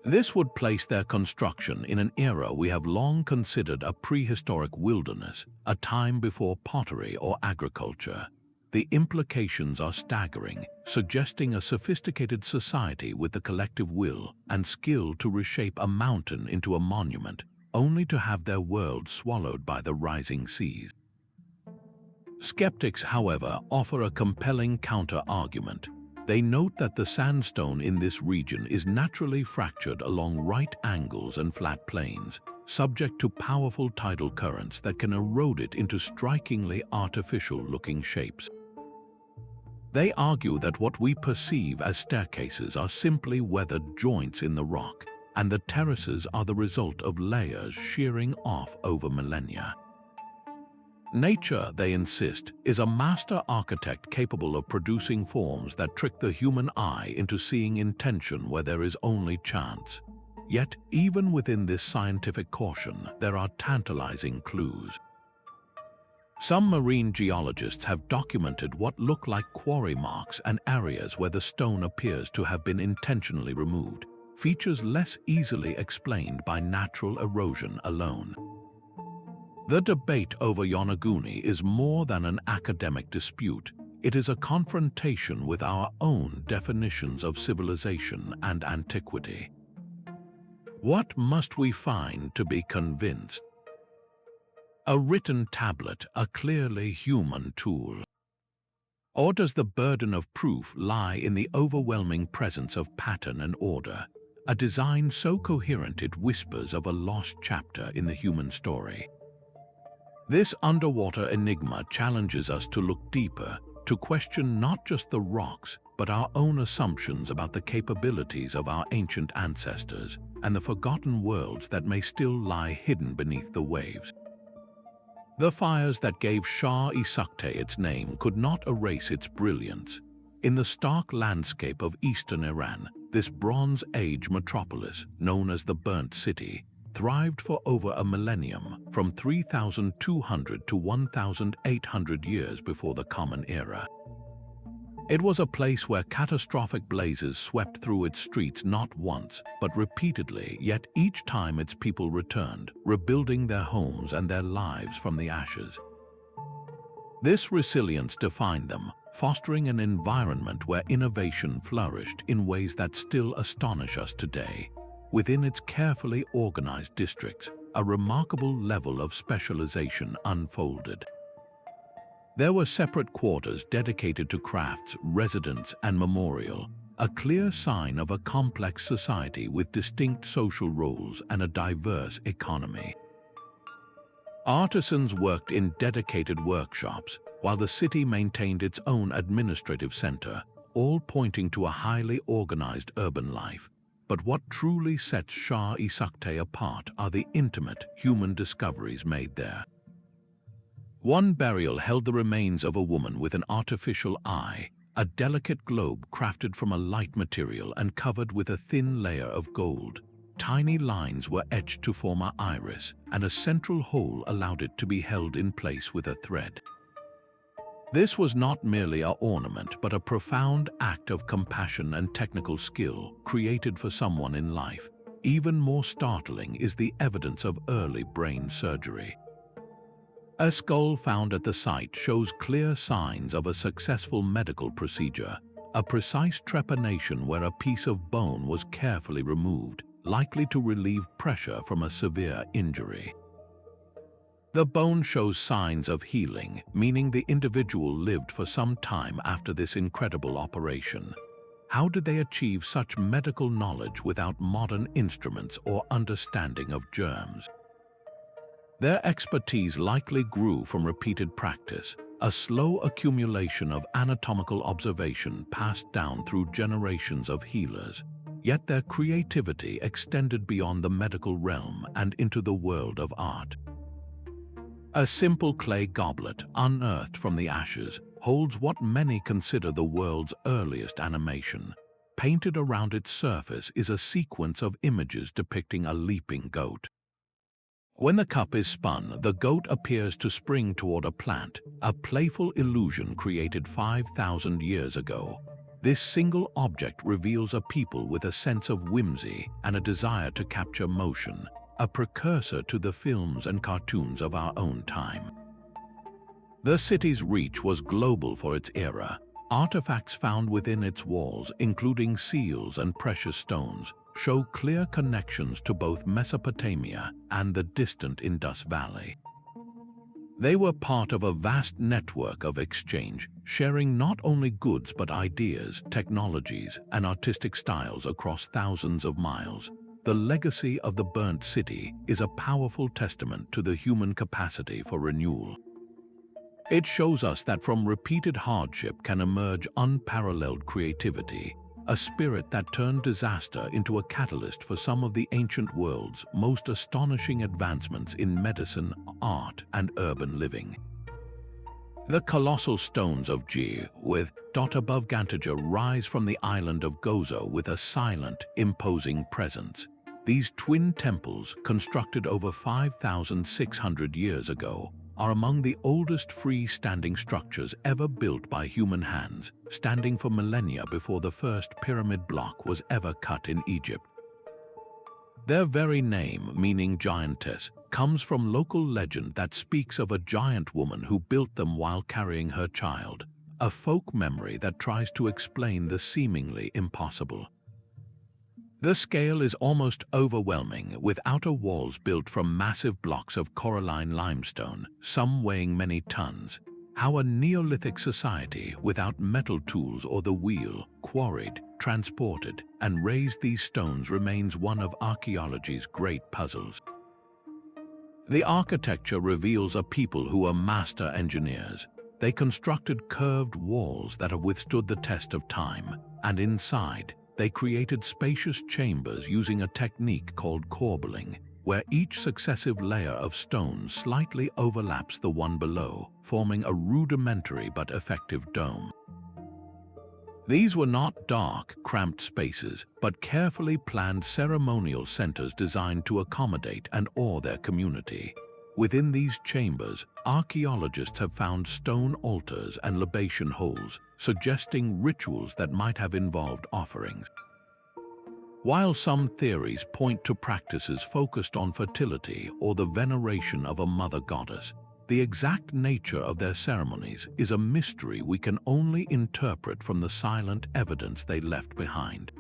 S1: This would place their construction in an era we have long considered a prehistoric wilderness, a time before pottery or agriculture. The implications are staggering, suggesting a sophisticated society with the collective will and skill to reshape a mountain into a monument, only to have their world swallowed by the rising seas. Skeptics, however, offer a compelling counter-argument. They note that the sandstone in this region is naturally fractured along right angles and flat plains, subject to powerful tidal currents that can erode it into strikingly artificial-looking shapes. They argue that what we perceive as staircases are simply weathered joints in the rock, and the terraces are the result of layers shearing off over millennia. Nature, they insist, is a master architect capable of producing forms that trick the human eye into seeing intention where there is only chance. Yet, even within this scientific caution, there are tantalizing clues. Some marine geologists have documented what look like quarry marks and areas where the stone appears to have been intentionally removed, features less easily explained by natural erosion alone. The debate over Yonaguni is more than an academic dispute. it is a confrontation with our own definitions of civilization and antiquity. What must we find to be convinced? A written tablet, a clearly human tool? Or does the burden of proof lie in the overwhelming presence of pattern and order, a design so coherent it whispers of a lost chapter in the human story? This underwater enigma challenges us to look deeper, to question not just the rocks, but our own assumptions about the capabilities of our ancient ancestors and the forgotten worlds that may still lie hidden beneath the waves. The fires that gave Shahr-e its name could not erase its brilliance. In the stark landscape of eastern Iran, this Bronze Age metropolis, known as the Burnt City, thrived for over a millennium, from 3,200 to 1,800 years before the Common Era. It was a place where catastrophic blazes swept through its streets not once, but repeatedly, yet each time its people returned, rebuilding their homes and their lives from the ashes. This resilience defined them, fostering an environment where innovation flourished in ways that still astonish us today. Within its carefully organized districts, a remarkable level of specialization unfolded. There were separate quarters dedicated to crafts, residence, and memorial, a clear sign of a complex society with distinct social roles and a diverse economy. Artisans worked in dedicated workshops, while the city maintained its own administrative center, all pointing to a highly organized urban life. But what truly sets Shahr-e apart are the intimate human discoveries made there. One burial held the remains of a woman with an artificial eye, a delicate globe crafted from a light material and covered with a thin layer of gold. Tiny lines were etched to form an iris, and a central hole allowed it to be held in place with a thread. This was not merely an ornament, but a profound act of compassion and technical skill created for someone in life. Even more startling is the evidence of early brain surgery. A skull found at the site shows clear signs of a successful medical procedure, a precise trepanation where a piece of bone was carefully removed, likely to relieve pressure from a severe injury. The bone shows signs of healing, meaning the individual lived for some time after this incredible operation. How did they achieve such medical knowledge without modern instruments or understanding of germs? Their expertise likely grew from repeated practice, a slow accumulation of anatomical observation passed down through generations of healers. Yet their creativity extended beyond the medical realm and into the world of art. A simple clay goblet, unearthed from the ashes, holds what many consider the world's earliest animation. Painted around its surface is a sequence of images depicting a leaping goat. When the cup is spun, the goat appears to spring toward a plant, a playful illusion created 5,000 years ago. This single object reveals a people with a sense of whimsy and a desire to capture motion, a precursor to the films and cartoons of our own time. The city's reach was global for its era. Artifacts found within its walls, including seals and precious stones, show clear connections to both Mesopotamia and the distant Indus Valley. They were part of a vast network of exchange, sharing not only goods but ideas, technologies, and artistic styles across thousands of miles. The legacy of the burnt city is a powerful testament to the human capacity for renewal. It shows us that from repeated hardship can emerge unparalleled creativity, a spirit that turned disaster into a catalyst for some of the ancient world's most astonishing advancements in medicine, art, and urban living. The colossal stones of Ghazal, with dot above Gantaja, rise from the island of Ghazal with a silent, imposing presence. These twin temples, constructed over 5,600 years ago, are among the oldest freestanding structures ever built by human hands, standing for millennia before the first pyramid block was ever cut in Egypt. Their very name, meaning giantess, comes from local legend that speaks of a giant woman who built them while carrying her child, a folk memory that tries to explain the seemingly impossible. The scale is almost overwhelming, with outer walls built from massive blocks of coralline limestone, some weighing many tons. How a Neolithic society without metal tools or the wheel quarried, transported, and raised these stones remains one of archaeology's great puzzles. The architecture reveals a people who are master engineers. They constructed curved walls that have withstood the test of time, and inside, they created spacious chambers using a technique called corbelling, where each successive layer of stone slightly overlaps the one below, forming a rudimentary but effective dome. These were not dark, cramped spaces, but carefully planned ceremonial centers designed to accommodate and awe their community. Within these chambers, archaeologists have found stone altars and libation holes, suggesting rituals that might have involved offerings. While some theories point to practices focused on fertility or the veneration of a mother goddess, the exact nature of their ceremonies is a mystery we can only interpret from the silent evidence they left behind.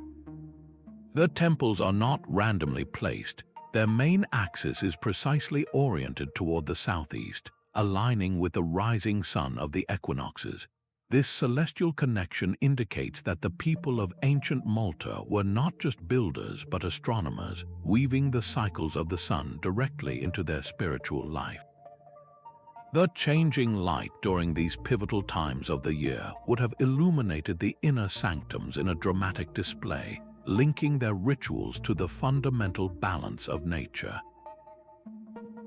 S1: The temples are not randomly placed. Their main axis is precisely oriented toward the southeast, aligning with the rising sun of the equinoxes. This celestial connection indicates that the people of ancient Malta were not just builders but astronomers, weaving the cycles of the sun directly into their spiritual life. The changing light during these pivotal times of the year would have illuminated the inner sanctums in a dramatic display, linking their rituals to the fundamental balance of nature.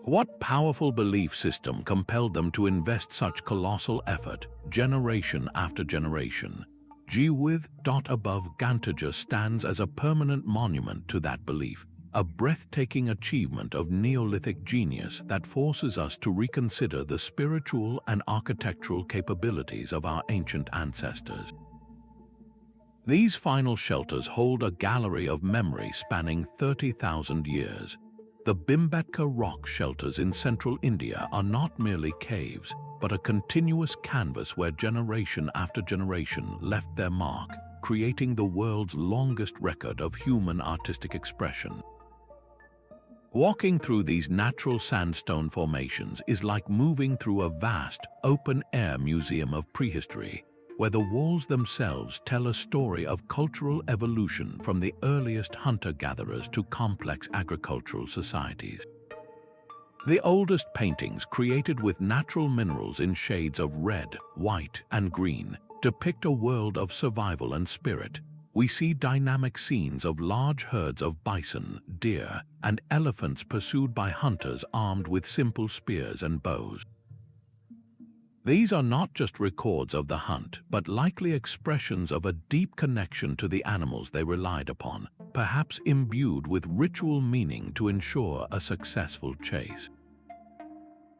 S1: What powerful belief system compelled them to invest such colossal effort, generation after generation? Gewith above Gantaja stands as a permanent monument to that belief, a breathtaking achievement of Neolithic genius that forces us to reconsider the spiritual and architectural capabilities of our ancient ancestors. These final shelters hold a gallery of memory spanning 30,000 years. The Bhimbetka rock shelters in central India are not merely caves, but a continuous canvas where generation after generation left their mark, creating the world's longest record of human artistic expression. Walking through these natural sandstone formations is like moving through a vast, open-air museum of prehistory, where the walls themselves tell a story of cultural evolution from the earliest hunter-gatherers to complex agricultural societies. The oldest paintings, created with natural minerals in shades of red, white, and green, depict a world of survival and spirit. We see dynamic scenes of large herds of bison, deer, and elephants pursued by hunters armed with simple spears and bows. These are not just records of the hunt, but likely expressions of a deep connection to the animals they relied upon, perhaps imbued with ritual meaning to ensure a successful chase.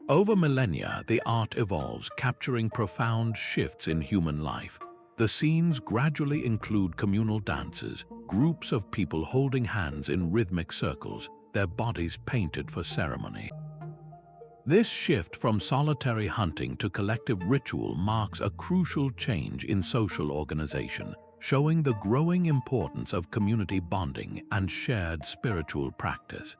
S1: Over millennia, the art evolves, capturing profound shifts in human life. The scenes gradually include communal dances, groups of people holding hands in rhythmic circles, their bodies painted for ceremony. This shift from solitary hunting to collective ritual marks a crucial change in social organization, showing the growing importance of community bonding and shared spiritual practice.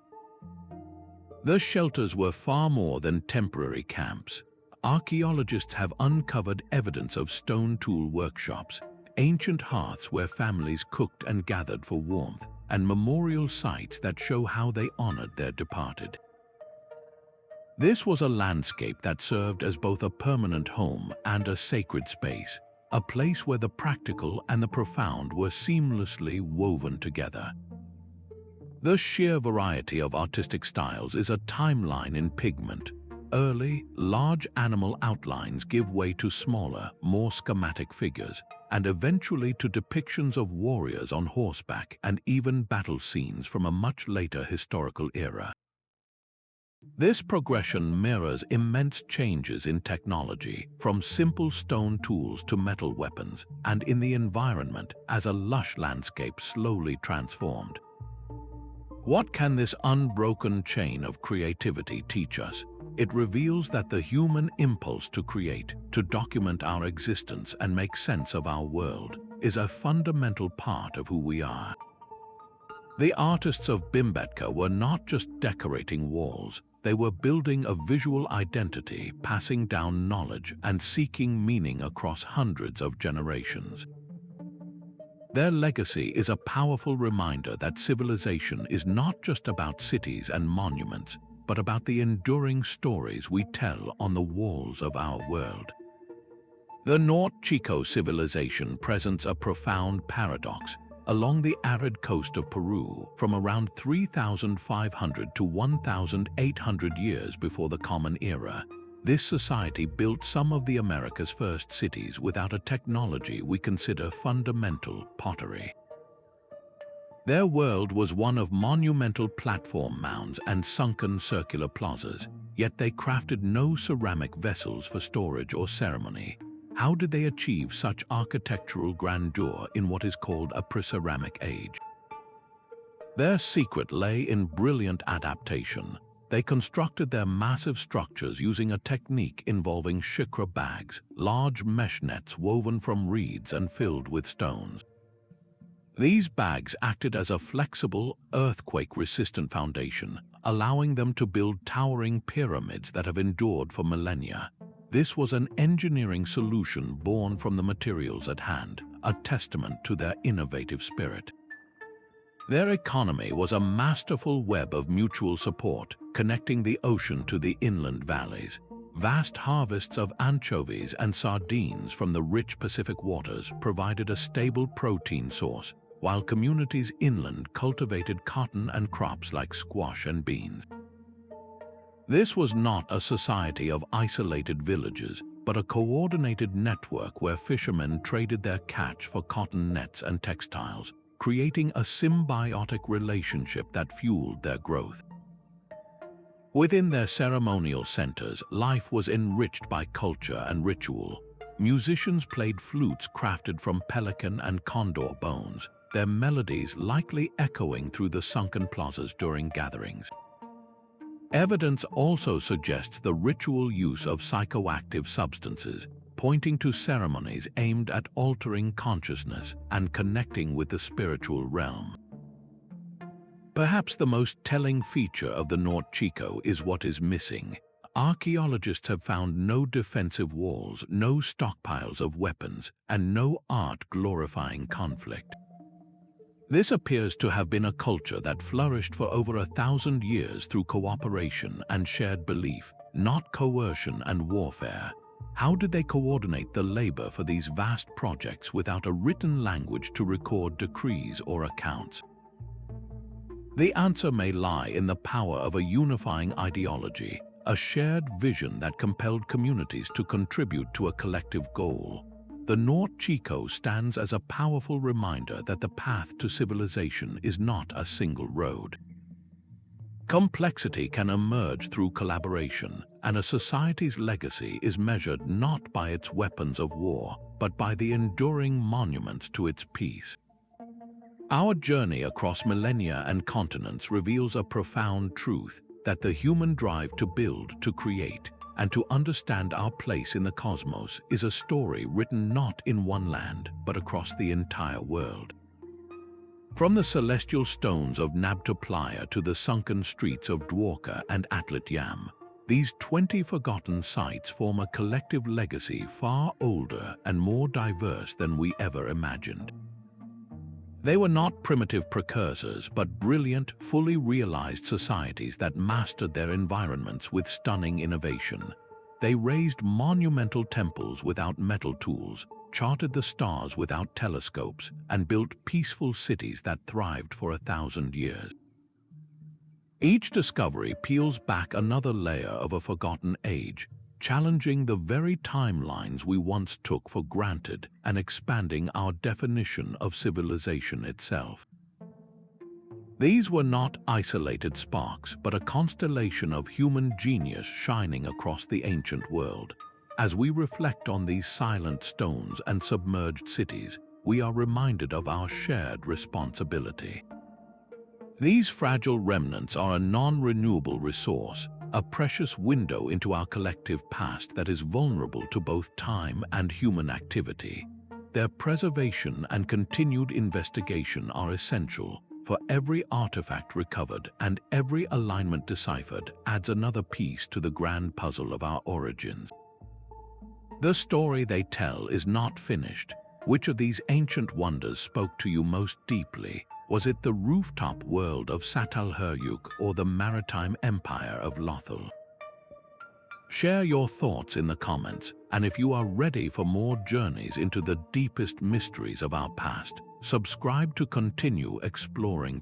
S1: The shelters were far more than temporary camps. Archaeologists have uncovered evidence of stone tool workshops, ancient hearths where families cooked and gathered for warmth, and memorial sites that show how they honored their departed. This was a landscape that served as both a permanent home and a sacred space, a place where the practical and the profound were seamlessly woven together. The sheer variety of artistic styles is a timeline in pigment. Early, large animal outlines give way to smaller, more schematic figures, and eventually to depictions of warriors on horseback and even battle scenes from a much later historical era. This progression mirrors immense changes in technology, from simple stone tools to metal weapons, and in the environment as a lush landscape slowly transformed. What can this unbroken chain of creativity teach us? It reveals that the human impulse to create, to document our existence and make sense of our world, is a fundamental part of who we are. The artists of Bhimbetka were not just decorating walls, they were building a visual identity, passing down knowledge and seeking meaning across hundreds of generations. Their legacy is a powerful reminder that civilization is not just about cities and monuments, but about the enduring stories we tell on the walls of our world. The North Chico civilization presents a profound paradox. Along the arid coast of Peru, from around 3,500 to 1,800 years before the Common Era, this society built some of the America's first cities without a technology we consider fundamental: pottery. Their world was one of monumental platform mounds and sunken circular plazas, yet they crafted no ceramic vessels for storage or ceremony. How did they achieve such architectural grandeur in what is called a pre-ceramic age? Their secret lay in brilliant adaptation. They constructed their massive structures using a technique involving shikra bags, large mesh nets woven from reeds and filled with stones. These bags acted as a flexible, earthquake-resistant foundation, allowing them to build towering pyramids that have endured for millennia. This was an engineering solution born from the materials at hand, a testament to their innovative spirit. Their economy was a masterful web of mutual support, connecting the ocean to the inland valleys. Vast harvests of anchovies and sardines from the rich Pacific waters provided a stable protein source, while communities inland cultivated cotton and crops like squash and beans. This was not a society of isolated villages, but a coordinated network where fishermen traded their catch for cotton nets and textiles, creating a symbiotic relationship that fueled their growth. Within their ceremonial centers, life was enriched by culture and ritual. Musicians played flutes crafted from pelican and condor bones, their melodies likely echoing through the sunken plazas during gatherings. Evidence also suggests the ritual use of psychoactive substances, pointing to ceremonies aimed at altering consciousness and connecting with the spiritual realm. Perhaps the most telling feature of the North Chico is what is missing. Archaeologists have found no defensive walls, no stockpiles of weapons, and no art glorifying conflict. This appears to have been a culture that flourished for over 1,000 years through cooperation and shared belief, not coercion and warfare. How did they coordinate the labor for these vast projects without a written language to record decrees or accounts? The answer may lie in the power of a unifying ideology, a shared vision that compelled communities to contribute to a collective goal. The North Chico stands as a powerful reminder that the path to civilization is not a single road. Complexity can emerge through collaboration, and a society's legacy is measured not by its weapons of war, but by the enduring monuments to its peace. Our journey across millennia and continents reveals a profound truth, that the human drive to build, to create, and to understand our place in the cosmos is a story written not in one land, but across the entire world. From the celestial stones of Nabta Playa to the sunken streets of Dwarka and Atlit, these 20 forgotten sites form a collective legacy far older and more diverse than we ever imagined. They were not primitive precursors, but brilliant, fully realized societies that mastered their environments with stunning innovation. They raised monumental temples without metal tools, charted the stars without telescopes, and built peaceful cities that thrived for 1,000 years. Each discovery peels back another layer of a forgotten age, challenging the very timelines we once took for granted and expanding our definition of civilization itself. These were not isolated sparks, but a constellation of human genius shining across the ancient world. As we reflect on these silent stones and submerged cities, we are reminded of our shared responsibility. These fragile remnants are a non-renewable resource, a precious window into our collective past that is vulnerable to both time and human activity. Their preservation and continued investigation are essential, for every artifact recovered and every alignment deciphered adds another piece to the grand puzzle of our origins. The story they tell is not finished. Which of these ancient wonders spoke to you most deeply? Was it the rooftop world of Çatalhöyük or the maritime empire of Lothal? Share your thoughts in the comments, and if you are ready for more journeys into the deepest mysteries of our past, subscribe to continue exploring together.